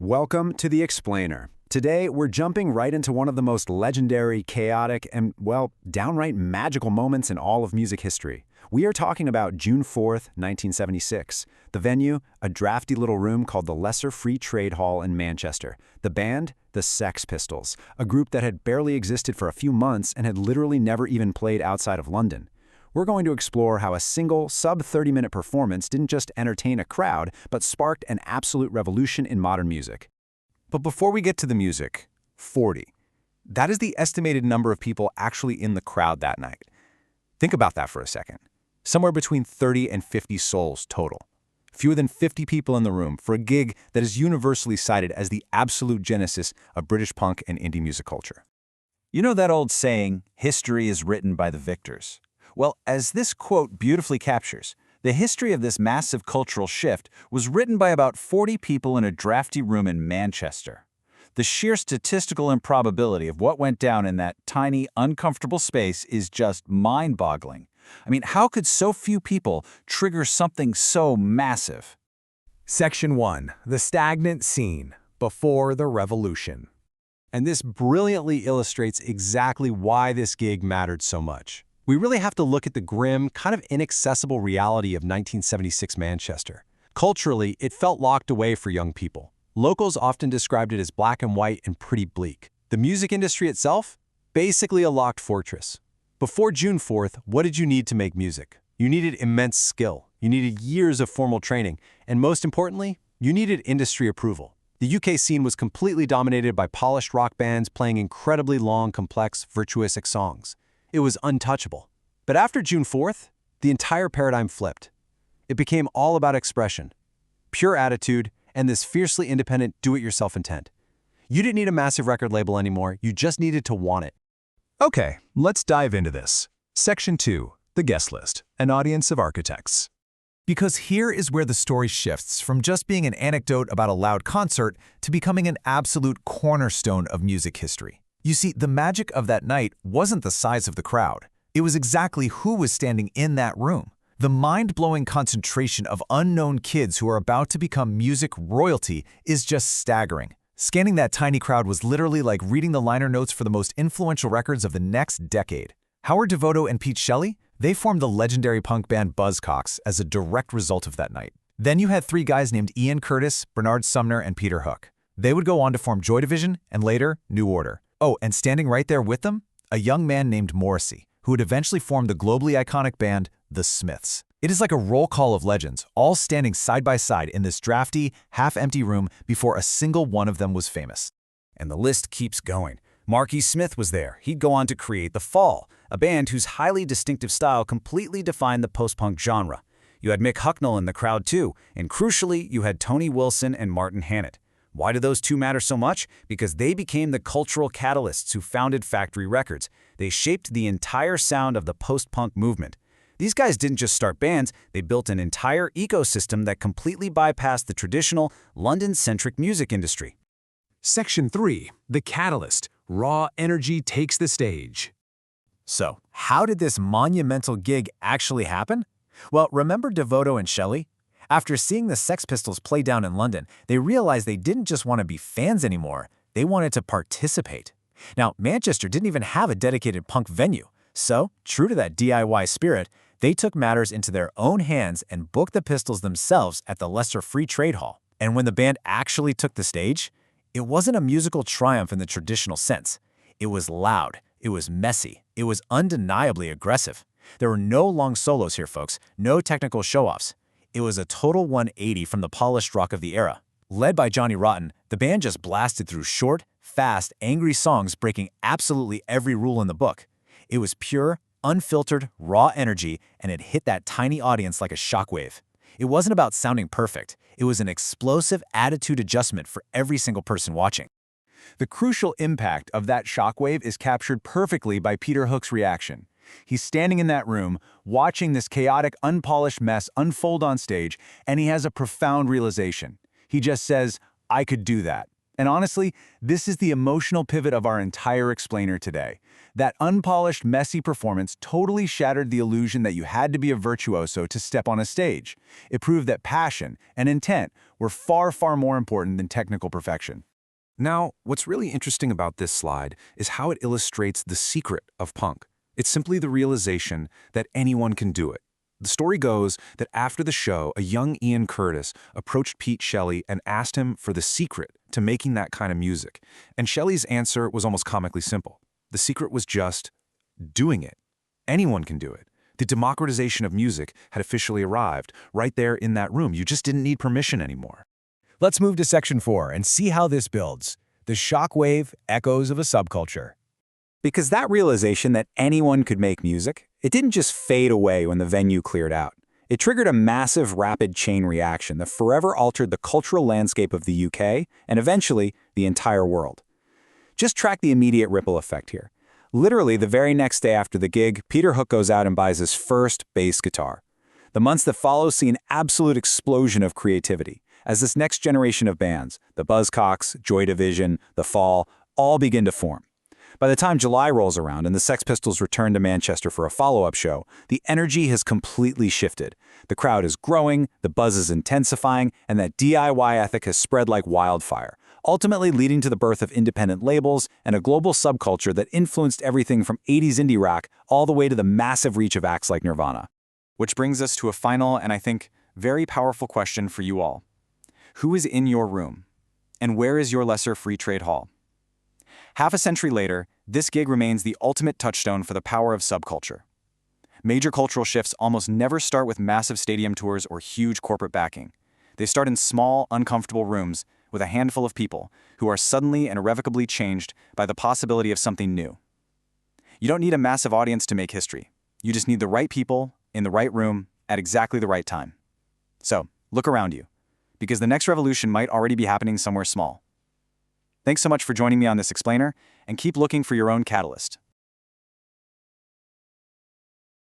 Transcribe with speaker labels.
Speaker 1: Welcome to The Explainer. Today, we're jumping right into one of the most legendary, chaotic, and, well, downright magical moments in all of music history. We are talking about June 4th, 1976. The venue, a drafty little room called the Lesser Free Trade Hall in Manchester. The band, the Sex Pistols, a group that had barely existed for a few months and had literally never even played outside of London. We're going to explore how a single, sub-30-minute performance didn't just entertain a crowd, but sparked an absolute revolution in modern music.
Speaker 2: But before we get to the music, 40. That is the estimated number of people actually in the crowd that night. Think about that for a second. Somewhere between 30 and 50 souls total. Fewer than 50 people in the room for a gig that is universally cited as the absolute genesis of British punk and indie music culture.
Speaker 3: You know that old saying, history is written by the victors? Well, as this quote beautifully captures, the history of this massive cultural shift was written by about 40 people in a drafty room in Manchester. The sheer statistical improbability of what went down in that tiny, uncomfortable space is just mind-boggling. I mean, how could so few people trigger something so massive?
Speaker 4: Section 1. The stagnant scene, before the revolution. And this brilliantly illustrates exactly why this gig mattered so much. We really have to look at the grim, kind of inaccessible reality of 1976 Manchester. Culturally, it felt locked away for young people. Locals often described it as black and white and pretty bleak. The music industry itself? Basically a locked fortress. Before June 4th, what did you need to make music? You needed immense skill. You needed years of formal training. And most importantly, you needed industry approval. The UK scene was completely dominated by polished rock bands playing incredibly long, complex, virtuosic songs. It was untouchable. But after June 4th, the entire paradigm flipped. It became all about expression, pure attitude, and this fiercely independent do-it-yourself intent. You didn't need a massive record label anymore, you just needed to want it.
Speaker 5: Okay, let's dive into this. Section 2, the guest list, an audience of architects.
Speaker 6: Because here is where the story shifts from just being an anecdote about a loud concert to becoming an absolute cornerstone of music history. You see, the magic of that night wasn't the size of the crowd. It was exactly who was standing in that room. The mind-blowing concentration of unknown kids who are about to become music royalty is just staggering. Scanning that tiny crowd was literally like reading the liner notes for the most influential records of the next decade. Howard Devoto and Pete Shelley, they formed the legendary punk band Buzzcocks as a direct result of that night. Then you had three guys named Ian Curtis, Bernard Sumner, and Peter Hook. They would go on to form Joy Division and later, New Order. Oh, and standing right there with them, a young man named Morrissey, who would eventually form the globally iconic band, The Smiths. It is like a roll call of legends, all standing side by side in this drafty, half-empty room before a single one of them was famous.
Speaker 3: And the list keeps going. Marky Smith was there. He'd go on to create The Fall, a band whose highly distinctive style completely defined the post-punk genre. You had Mick Hucknall in the crowd too, and crucially, you had Tony Wilson and Martin Hannett. Why do those two matter so much? Because they became the cultural catalysts who founded Factory Records. They shaped the entire sound of the post-punk movement. These guys didn't just start bands, they built an entire ecosystem that completely bypassed the traditional, London-centric music industry.
Speaker 4: Section 3. The catalyst. Raw energy takes the stage.
Speaker 1: So, how did this monumental gig actually happen? Well, remember Devoto and Shelley? After seeing the Sex Pistols play down in London, they realized they didn't just want to be fans anymore, they wanted to participate. Now, Manchester didn't even have a dedicated punk venue, so, true to that DIY spirit, they took matters into their own hands and booked the Pistols themselves at the Lesser Free Trade Hall. And when the band actually took the stage, it wasn't a musical triumph in the traditional sense. It was loud, it was messy, it was undeniably aggressive. There were no long solos here, folks, no technical show-offs. It was a total 180 from the polished rock of the era. Led by Johnny Rotten, the band just blasted through short, fast, angry songs breaking absolutely every rule in the book. It was pure, unfiltered, raw energy, and it hit that tiny audience like a shockwave. It wasn't about sounding perfect. It was an explosive attitude adjustment for every single person watching.
Speaker 2: The crucial impact of that shockwave is captured perfectly by Peter Hook's reaction. He's standing in that room, watching this chaotic, unpolished mess unfold on stage, and he has a profound realization. He just says, I could do that. And honestly, this is the emotional pivot of our entire explainer today. That unpolished, messy performance totally shattered the illusion that you had to be a virtuoso to step on a stage. It proved that passion and intent were far, far more important than technical perfection.
Speaker 7: Now, what's really interesting about this slide is how it illustrates the secret of punk. It's simply the realization that anyone can do it. The story goes that after the show, a young Ian Curtis approached Pete Shelley and asked him for the secret to making that kind of music. And Shelley's answer was almost comically simple. The secret was just doing it. Anyone can do it. The democratization of music had officially arrived right there in that room. You just didn't need permission anymore.
Speaker 3: Let's move to Section 4 and see how this builds. The shockwave echoes of a subculture.
Speaker 2: Because that realization that anyone could make music, it didn't just fade away when the venue cleared out. It triggered a massive, rapid chain reaction that forever altered the cultural landscape of the UK and eventually the entire world. Just track the immediate ripple effect here. Literally, the very next day after the gig, Peter Hook goes out and buys his first bass guitar. The months that follow see an absolute explosion of creativity, as this next generation of bands, the Buzzcocks, Joy Division, The Fall, all begin to form. By the time July rolls around and the Sex Pistols return to Manchester for a follow-up show, the energy has completely shifted. The crowd is growing, the buzz is intensifying, and that DIY ethic has spread like wildfire, ultimately leading to the birth of independent labels and a global subculture that influenced everything from 80s indie rock all the way to the massive reach of acts like Nirvana.
Speaker 8: Which brings us to a final and I think very powerful question for you all. Who is in your room? And where is your lesser free trade hall? Half a century later, this gig remains the ultimate touchstone for the power of subculture. Major cultural shifts almost never start with massive stadium tours or huge corporate backing. They start in small, uncomfortable rooms with a handful of people who are suddenly and irrevocably changed by the possibility of something new. You don't need a massive audience to make history. You just need the right people in the right room at exactly the right time. So, look around you, because the next revolution might already be happening somewhere small. Thanks so much for joining me on this explainer, and keep looking for your own catalyst.